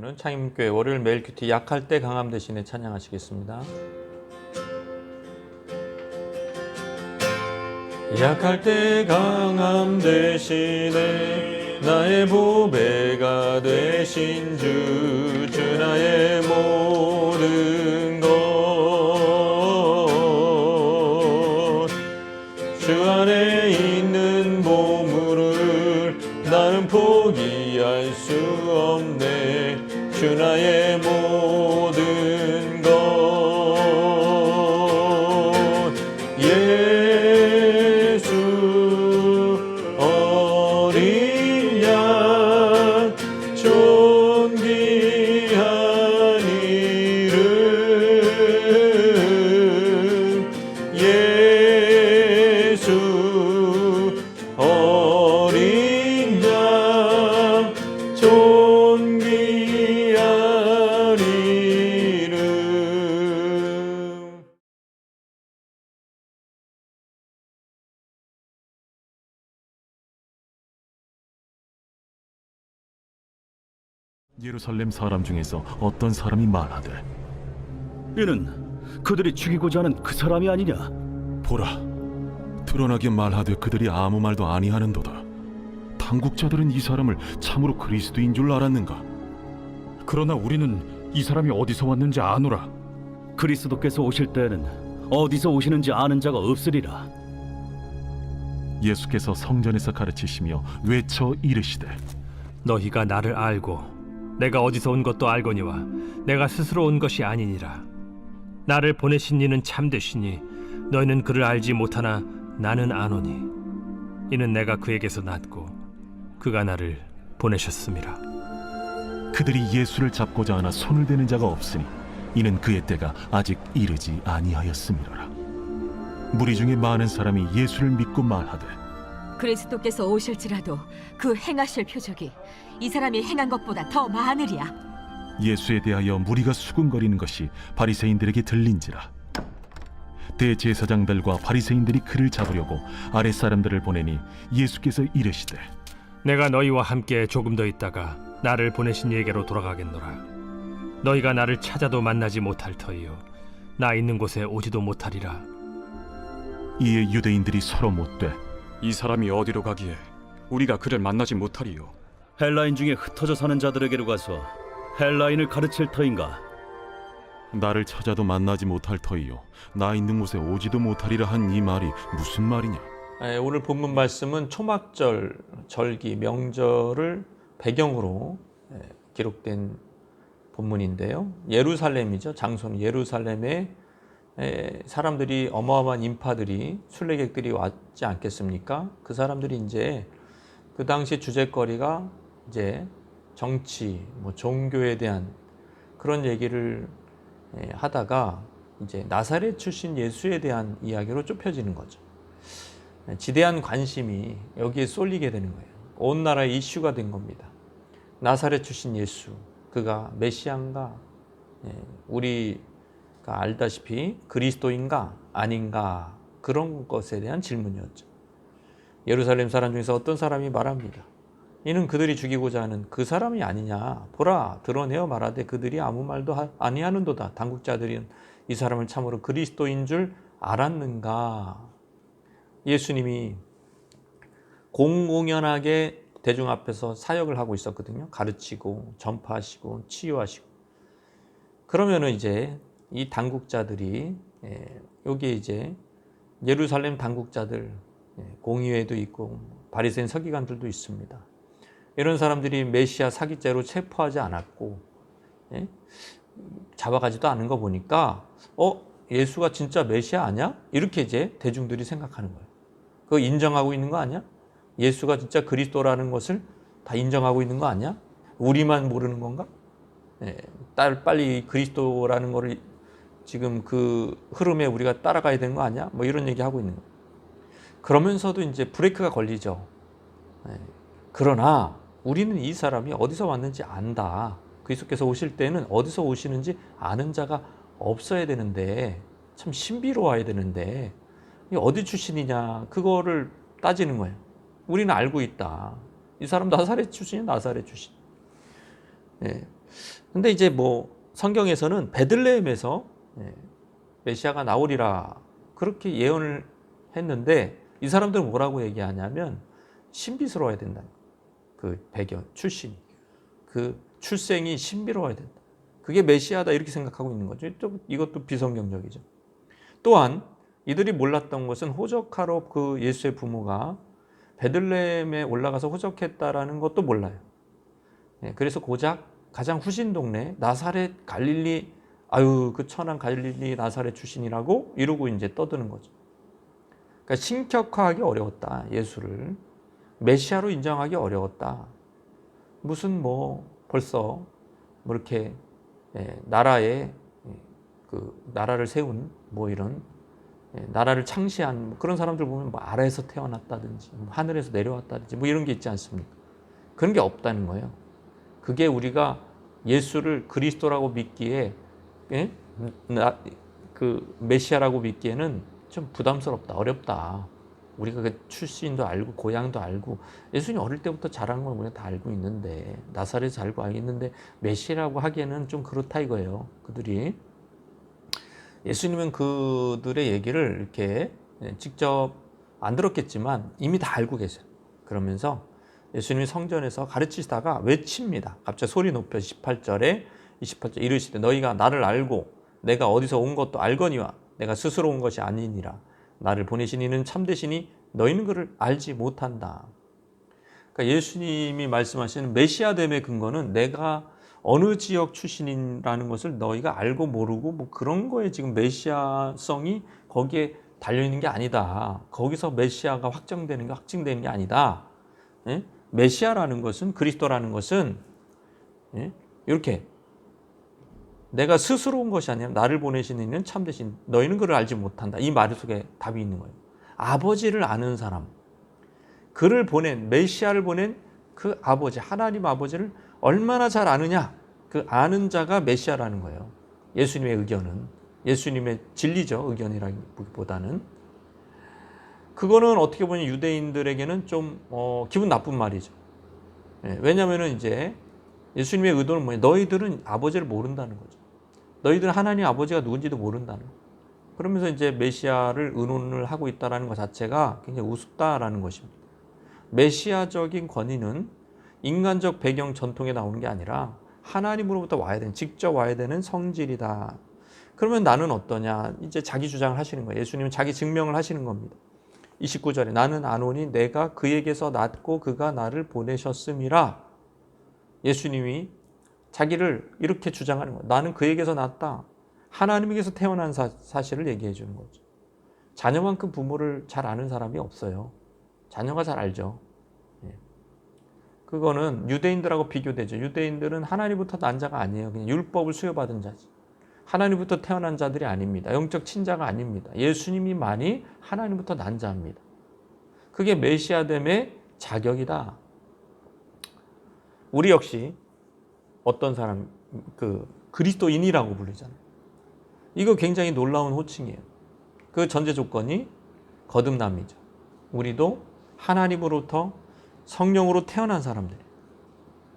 오늘 창임교회 월요일 매일 큐티 약할 때 강함 대신에 찬양하시겠습니다. 약할 때 강함 대신에 나의 보배가 되신 주, 주 나의 모든 것, 주 안에 있는 보물을 나는 포기할 수 없네. 주 나의 모든 것, 예수 어린 양 존귀한 이름, 예수 어린 양 존귀한 이름. 예루살렘 사람 중에서 어떤 사람이 말하되, 이는 그들이 죽이고자 하는 그 사람이 아니냐? 보라, 드러나게 말하되 그들이 아무 말도 아니하는도다. 당국자들은 이 사람을 참으로 그리스도인 줄 알았는가? 그러나 우리는 이 사람이 어디서 왔는지 아노라. 그리스도께서 오실 때에는 어디서 오시는지 아는 자가 없으리라. 예수께서 성전에서 가르치시며 외쳐 이르시되, 너희가 나를 알고 내가 어디서 온 것도 알거니와 내가 스스로 온 것이 아니니라. 나를 보내신 이는 참되시니 너희는 그를 알지 못하나 나는 아노니 이는 내가 그에게서 났고 그가 나를 보내셨음이라. 그들이 예수를 잡고자 하나 손을 대는 자가 없으니 이는 그의 때가 아직 이르지 아니하였음이로라. 무리 중에 많은 사람이 예수를 믿고 말하되, 그리스도께서 오실지라도 그 행하실 표적이 이 사람이 행한 것보다 더 많으리야. 예수에 대하여 무리가 수군거리는 것이 바리새인들에게 들린지라. 대제사장들과 바리새인들이 그를 잡으려고 아랫사람들을 보내니 예수께서 이르시되, 내가 너희와 함께 조금 더 있다가 나를 보내신 이에게로 돌아가겠노라. 너희가 나를 찾아도 만나지 못할 터이요 나 있는 곳에 오지도 못하리라. 이에 유대인들이 서로 묻되, 이 사람이 어디로 가기에 우리가 그를 만나지 못하리요? 헬라인 중에 흩어져 사는 자들에게로 가서 헬라인을 가르칠 터인가? 나를 찾아도 만나지 못할 터이요 나 있는 곳에 오지도 못하리라 한 이 말이 무슨 말이냐? 오늘 본문 말씀은 초막절, 절기, 명절을 배경으로 기록된 본문인데요. 예루살렘이죠. 장소는 예루살렘에 사람들이, 어마어마한 인파들이, 순례객들이 왔지 않겠습니까? 그 사람들이 이제 그 당시 주제거리가 이제 정치, 종교에 대한 그런 얘기를 하다가 이제 나사렛 출신 예수에 대한 이야기로 좁혀지는 거죠. 지대한 관심이 여기에 쏠리게 되는 거예요. 온 나라의 이슈가 된 겁니다. 나사렛 출신 예수, 그가 메시아인가? 우리가 알다시피 그리스도인가 아닌가? 그런 것에 대한 질문이었죠. 예루살렘 사람 중에서 어떤 사람이 말합니다. 이는 그들이 죽이고자 하는 그 사람이 아니냐? 보라, 드러내어 말하되 그들이 아무 말도 아니하는도다. 당국자들은 이 사람을 참으로 그리스도인 줄 알았는가? 예수님이 공공연하게 대중 앞에서 사역을 하고 있었거든요. 가르치고 전파하시고 치유하시고. 그러면은 이제 이 당국자들이, 여기에 이제 예루살렘 당국자들, 공의회도 있고 바리새인 서기관들도 있습니다. 이런 사람들이 메시아 사기죄로 체포하지 않았고 잡아가지도 않은 거 보니까 예수가 진짜 메시아 아니야? 이렇게 이제 대중들이 생각하는 거예요. 그거 인정하고 있는 거 아니야? 예수가 진짜 그리스도라는 것을 다 인정하고 있는 거 아니야? 우리만 모르는 건가? 빨리 그리스도라는 거를 지금 그 흐름에 우리가 따라가야 되는 거 아니야? 이런 얘기 하고 있는 거예요. 그러면서도 이제 브레이크가 걸리죠. 그러나 우리는 이 사람이 어디서 왔는지 안다. 그리스도께서 오실 때는 어디서 오시는지 아는 자가 없어야 되는데, 참 신비로워야 되는데 어디 출신이냐 그거를 따지는 거예요. 우리는 알고 있다. 이 사람 나사렛 출신이야. 나사렛 출신. 근데 이제 뭐 성경에서는 베들레헴에서 메시아가 나오리라 그렇게 예언을 했는데 이 사람들은 뭐라고 얘기하냐면 신비스러워야 된다. 그 배경, 출신이. 그 출생이 신비로워야 된다. 그게 메시아다 이렇게 생각하고 있는 거죠. 이것도 비성경적이죠. 또한 이들이 몰랐던 것은 호적하러 그 예수의 부모가 베들레헴에 올라가서 호적했다라는 것도 몰라요. 그래서 고작 가장 후진 동네 나사렛 갈릴리 아유 그 천한 갈릴리 나사렛 출신이라고 이러고 이제 떠드는 거죠. 그러니까 신격화하기 어려웠다. 예수를 메시아로 인정하기 어려웠다. 무슨 뭐 벌써 뭐 이렇게 나라에 그 나라를 세운 뭐 이런 나라를 창시한 뭐 그런 사람들 보면 뭐 아래에서 태어났다든지 뭐 하늘에서 내려왔다든지 뭐 이런 게 있지 않습니까? 그런 게 없다는 거예요. 그게 우리가 예수를 그리스도라고 믿기에 그 메시아라고 믿기에는 좀 부담스럽다, 어렵다. 우리가 그 출신도 알고 고향도 알고 예수님 어릴 때부터 자란 걸 우리가 다 알고 있는데 나사렛에서 알고 있는데 메시아라고 하기에는 좀 그렇다 이거예요. 그들이 예수님은 그들의 얘기를 이렇게 직접 안 들었겠지만 이미 다 알고 계세요. 그러면서 예수님이 성전에서 가르치시다가 외칩니다. 갑자기 소리 높여 28절에 이르시되 너희가 나를 알고 내가 어디서 온 것도 알거니와 내가 스스로 온 것이 아니니라. 나를 보내신 이는 참되시니 너희는 그를 알지 못한다. 그러니까 예수님이 말씀하시는 메시아됨의 근거는 내가 어느 지역 출신이라는 것을 너희가 알고 모르고 뭐 그런 거에 지금 메시아성이 거기에 달려있는 게 아니다. 거기서 메시아가 확정되는 게 확증되는 게 아니다. 메시아라는 것은 그리스도라는 것은 이렇게 내가 스스로 온 것이 아니라 나를 보내신 이는 참되신 너희는 그를 알지 못한다. 이 말 속에 답이 있는 거예요. 아버지를 아는 사람, 그를 보낸 메시아를 보낸 그 아버지 하나님 아버지를 얼마나 잘 아느냐, 그 아는 자가 메시아라는 거예요. 예수님의 의견은 예수님의 진리죠. 의견이라기보다는 그거는 어떻게 보면 유대인들에게는 좀 기분 나쁜 말이죠. 왜냐하면 이제 예수님의 의도는 뭐냐? 너희들은 아버지를 모른다는 거죠. 너희들은 하나님 아버지가 누군지도 모른다는 거예요. 그러면서 이제 메시아를 의논을 하고 있다는 것 자체가 굉장히 우습다라는 것입니다. 메시아적인 권위는 인간적 배경 전통에 나오는 게 아니라 하나님으로부터 와야 되는, 직접 와야 되는 성질이다. 그러면 나는 어떠냐? 이제 자기 주장을 하시는 거예요. 예수님은 자기 증명을 하시는 겁니다. 29절에 나는 아노니 내가 그에게서 낳고 그가 나를 보내셨음이라. 예수님이 자기를 이렇게 주장하는 거예요. 나는 그에게서 낳았다. 하나님에게서 태어난 사실을 얘기해 주는 거죠. 자녀만큼 부모를 잘 아는 사람이 없어요. 자녀가 잘 알죠. 그거는 유대인들하고 비교되죠. 유대인들은 하나님부터 난 자가 아니에요. 그냥 율법을 수여받은 자지. 하나님부터 태어난 자들이 아닙니다. 영적 친자가 아닙니다. 예수님이만이 하나님부터 난 자입니다. 그게 메시아됨의 자격이다. 우리 역시 어떤 사람, 그리스도인이라고 부르잖아요. 이거 굉장히 놀라운 호칭이에요. 그 전제 조건이 거듭남이죠. 우리도 하나님으로부터 성령으로 태어난 사람들이에요.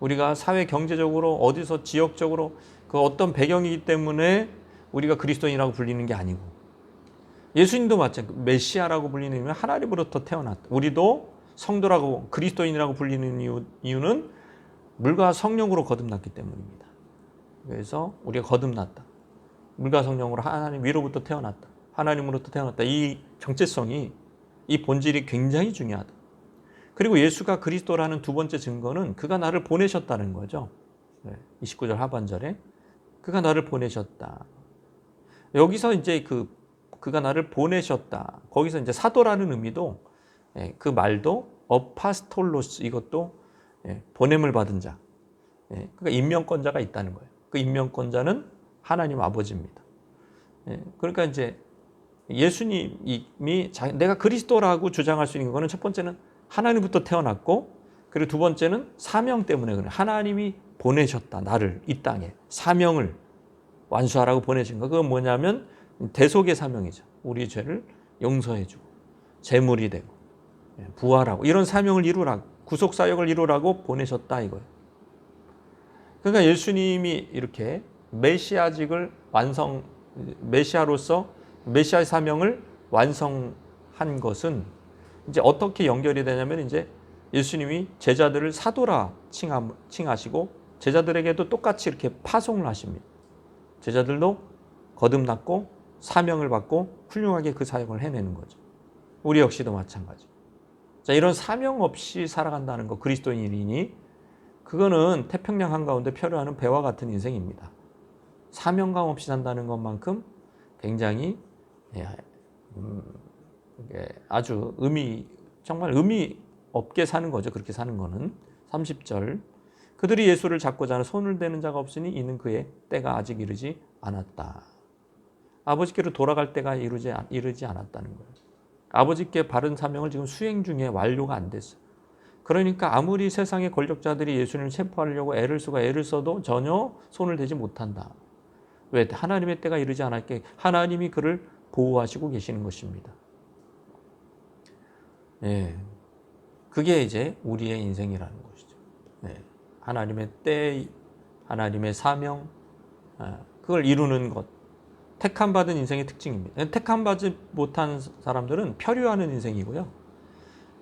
우리가 사회 경제적으로 어디서 지역적으로 그 어떤 배경이기 때문에 우리가 그리스도인이라고 불리는 게 아니고 예수님도 마찬가지로 메시아라고 불리는 이유는 하나님으로부터 태어났다. 우리도 성도라고 그리스도인이라고 불리는 이유는 물과 성령으로 거듭났기 때문입니다. 그래서 우리가 거듭났다. 물과 성령으로 하나님 위로부터 태어났다. 하나님으로부터 태어났다. 이 정체성이, 이 본질이 굉장히 중요하다. 그리고 예수가 그리스도라는 두 번째 증거는 그가 나를 보내셨다는 거죠. 29절 하반절에 그가 나를 보내셨다. 여기서 이제 그가 나를 보내셨다. 거기서 이제 사도라는 의미도 그 말도 어파스톨로스, 이것도 보냄을 받은 자. 그러니까 임명권자가 있다는 거예요. 그 임명권자는 하나님 아버지입니다. 그러니까 이제 예수님이 내가 그리스도라고 주장할 수 있는 거는 첫 번째는 하나님부터 태어났고, 그리고 두 번째는 사명 때문에 그래요. 하나님이 보내셨다. 나를 이 땅에 사명을 완수하라고 보내신 거. 그건 뭐냐면 대속의 사명이죠. 우리 죄를 용서해주고 제물이 되고 부활하고 이런 사명을 이루라고, 구속 사역을 이루라고 보내셨다 이거예요. 그러니까 예수님이 이렇게 메시아로서 메시아의 사명을 완성한 것은 이제 어떻게 연결이 되냐면 이제 예수님이 제자들을 사도라 칭하시고 제자들에게도 똑같이 이렇게 파송을 하십니다. 제자들도 거듭났고 사명을 받고 훌륭하게 그 사역을 해내는 거죠. 우리 역시도 마찬가지. 자, 이런 사명 없이 살아간다는 거, 그리스도인이니 그거는 태평양 한가운데 표류하는 배와 같은 인생입니다. 사명감 없이 산다는 것만큼 굉장히 아주 정말 의미 없게 사는 거죠. 그렇게 사는 거는. 30절, 그들이 예수를 잡고자 하는 손을 대는 자가 없으니 이는 그의 때가 아직 이르지 않았다. 아버지께로 돌아갈 때가 이르지 않았다는 거예요. 아버지께 바른 사명을 지금 수행 중에 완료가 안 됐어요. 그러니까 아무리 세상의 권력자들이 예수님을 체포하려고 애를 써도 전혀 손을 대지 못한다. 왜? 하나님의 때가 이르지 않았기에 하나님이 그를 보호하시고 계시는 것입니다. 예, 그게 이제 우리의 인생이라는 것이죠. 예, 하나님의 때, 하나님의 사명, 그걸 이루는 것. 택함받은 인생의 특징입니다. 택함받지 못한 사람들은 표류하는 인생이고요.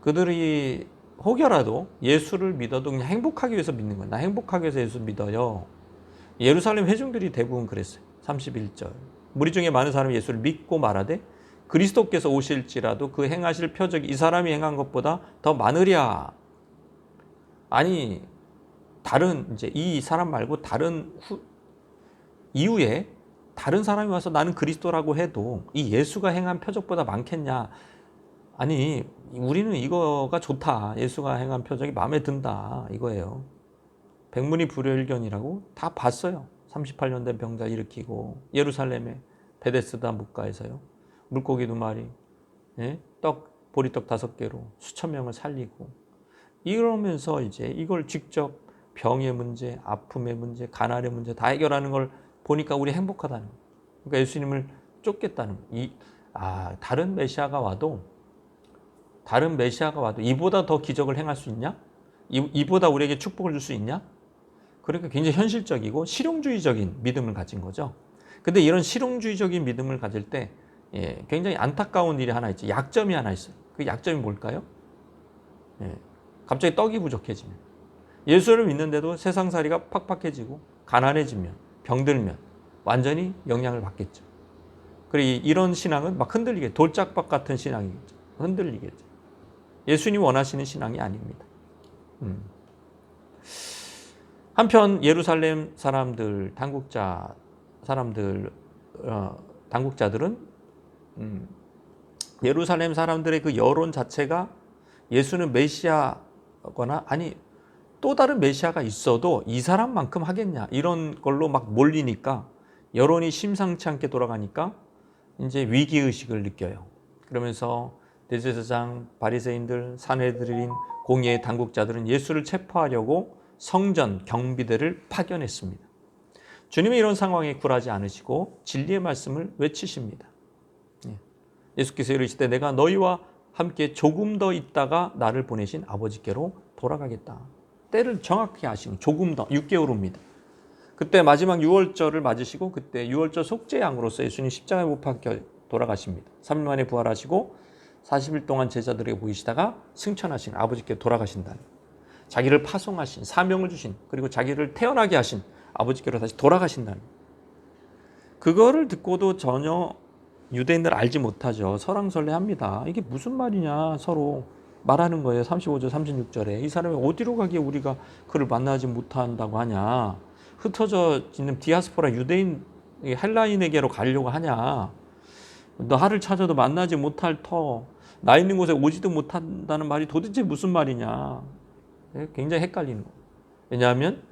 그들이 혹여라도 예수를 믿어도 그냥 행복하기 위해서 믿는 거예요. 나 행복하기 위해서 예수 믿어요. 예루살렘 회중들이 대부분 그랬어요. 31절. 무리 중에 많은 사람이 예수를 믿고 말하되 그리스도께서 오실지라도 그 행하실 표적이 이 사람이 행한 것보다 더 많으랴. 아니, 이제 이 사람 말고 이후에 다른 사람이 와서 나는 그리스도라고 해도 이 예수가 행한 표적보다 많겠냐? 아니, 우리는 이거가 좋다. 예수가 행한 표적이 마음에 든다. 이거예요. 백문이 불여일견이라고 다 봤어요. 38년 된 병자 일으키고 예루살렘의 베데스다 묵가에서요. 물고기 2마리, 보리떡 5개로 수천 명을 살리고 이러면서 이제 이걸 직접 병의 문제, 아픔의 문제, 가난의 문제 다 해결하는 걸 보니까 우리 행복하다는 거예요. 그러니까 예수님을 쫓겠다는 거예요. 다른 메시아가 와도 이보다 더 기적을 행할 수 있냐? 이보다 우리에게 축복을 줄 수 있냐? 그러니까 굉장히 현실적이고 실용주의적인 믿음을 가진 거죠. 근데 이런 실용주의적인 믿음을 가질 때 굉장히 안타까운 일이 하나 있죠. 약점이 하나 있어요. 그 약점이 뭘까요? 갑자기 떡이 부족해지면, 예수를 믿는데도 세상살이가 팍팍해지고 가난해지면, 병들면 완전히 영향을 받겠죠. 그리고 이런 신앙은 막 흔들리게, 돌짝박 같은 신앙이겠죠. 흔들리겠죠. 예수님 원하시는 신앙이 아닙니다. 한편 예루살렘 당국자들은 예루살렘 사람들의 그 여론 자체가 예수는 메시아거나 아니 또 다른 메시아가 있어도 이 사람만큼 하겠냐 이런 걸로 막 몰리니까 여론이 심상치 않게 돌아가니까 이제 위기의식을 느껴요. 그러면서 대제사장, 바리새인들, 산헤드린, 공예의 당국자들은 예수를 체포하려고 성전 경비대를 파견했습니다. 주님은 이런 상황에 굴하지 않으시고 진리의 말씀을 외치십니다. 예수께서 이르시되 내가 너희와 함께 조금 더 있다가 나를 보내신 아버지께로 돌아가겠다. 때를 정확히 아시는 조금 더 6개월 후입니다. 그때 마지막 유월절을 맞으시고 그때 유월절 속죄양으로서 예수님 십자가에 못 박혀 돌아가십니다. 3일 만에 부활하시고 40일 동안 제자들에게 보이시다가 승천하신 아버지께 돌아가신다는, 자기를 파송하신, 사명을 주신, 그리고 자기를 태어나게 하신 아버지께로 다시 돌아가신다는, 그거를 듣고도 전혀 유대인들 알지 못하죠. 설왕설래합니다. 이게 무슨 말이냐 서로 말하는 거예요. 35절 36절에 이 사람이 어디로 가기에 우리가 그를 만나지 못한다고 하냐, 흩어져 있는 디아스포라 유대인 헬라인에게로 가려고 하냐, 나를 찾아도 만나지 못할 터, 나 있는 곳에 오지도 못한다는 말이 도대체 무슨 말이냐. 굉장히 헷갈리는 거예요. 왜냐하면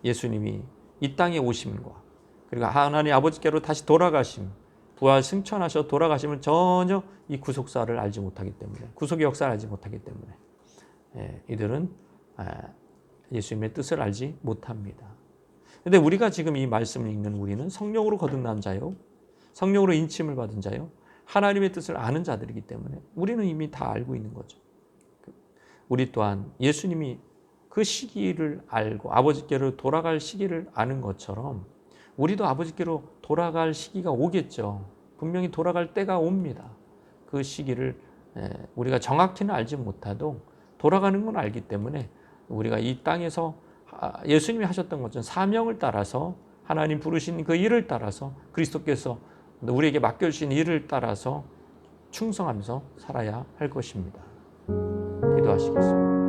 예수님이 이 땅에 오심과 그리고 하나님 아버지께로 다시 돌아가심, 부활 승천하셔 돌아가심을 전혀 이 구속사를 알지 못하기 때문에, 구속의 역사를 알지 못하기 때문에 이들은 예수님의 뜻을 알지 못합니다. 그런데 우리가 지금 이 말씀을 읽는 우리는 성령으로 거듭난 자요, 성령으로 인침을 받은 자요, 하나님의 뜻을 아는 자들이기 때문에 우리는 이미 다 알고 있는 거죠. 우리 또한 예수님이 그 시기를 알고 아버지께로 돌아갈 시기를 아는 것처럼 우리도 아버지께로 돌아갈 시기가 오겠죠. 분명히 돌아갈 때가 옵니다. 그 시기를 우리가 정확히는 알지 못해도 돌아가는 건 알기 때문에 우리가 이 땅에서 예수님이 하셨던 것처럼 사명을 따라서 하나님 부르신 그 일을 따라서 그리스도께서 우리에게 맡겨주신 일을 따라서 충성하면서 살아야 할 것입니다. 기도하시겠습니다.